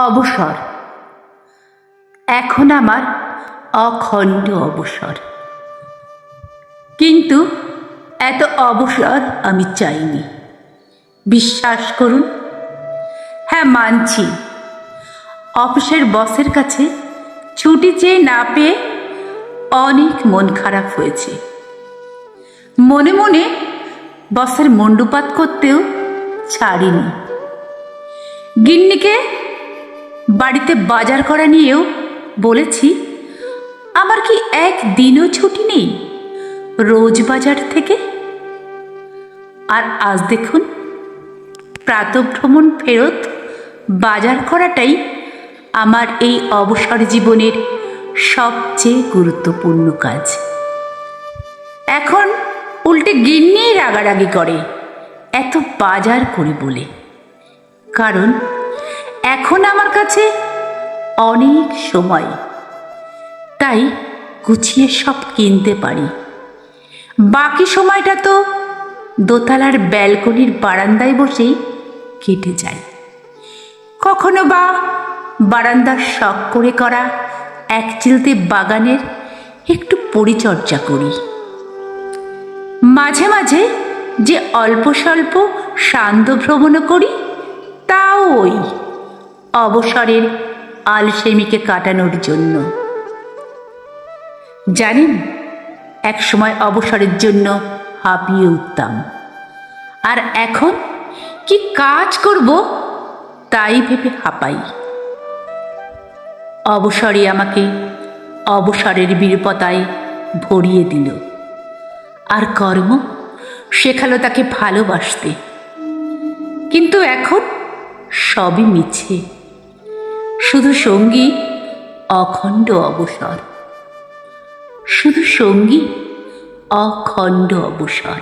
অবসর। এখন আমার অখণ্ড অবসর, কিন্তু এত অবসর আমি চাইনি। বিশ্বাস করুন, হ্যাঁ মানছি, অফিসের বসের কাছে ছুটি চেয়ে না পেয়ে অনেক মন খারাপ হয়েছে। মনে মনে বসের মুণ্ডুপাত করতেও ছাড়িনি। গিন্নিকে বাড়িতে বাজার করা নিয়েও বলেছি, আমার কি একদিনও ছুটি নেই রোজ বাজার থেকে। আর আজ দেখুন, প্রাতঃভ্রমণ ফেরত বাজার করাটাই আমার এই অবসর জীবনের সবচেয়ে গুরুত্বপূর্ণ কাজ। এখন উল্টে গিন্নি রাগারাগি করে এত বাজার করি বলে, কারণ এখন আমার কাছে অনেক সময়, তাই গুছিয়ে সব কিনতে পারি। বাকি সময়টা তো দোতলার ব্যালকনির বারান্দায় বসেই কেটে যায়। কখনো বা বারান্দার শখ করে করা একচিলতে বাগানের একটু পরিচর্যা করি। মাঝে মাঝে যে অল্প স্বল্প সান্ধ্য ভ্রমণও করি, তাও ওই অবসরের আলসেমিকে কাটানোর জন্য। জানেন, এক সময় অবসরের জন্য হাঁপিয়ে উঠতাম, আর এখন কি কাজ করব তাই ভেবে হাঁপাই। অবসরে আমাকে অবসরের বীরপতায় ভরিয়ে দিল, আর কর্ম শেখালো তাকে ভালোবাসতে। কিন্তু এখন সবই মিছে, শুধু সঙ্গী অখণ্ড অবসর, শুধু সঙ্গী অখণ্ড অবসর।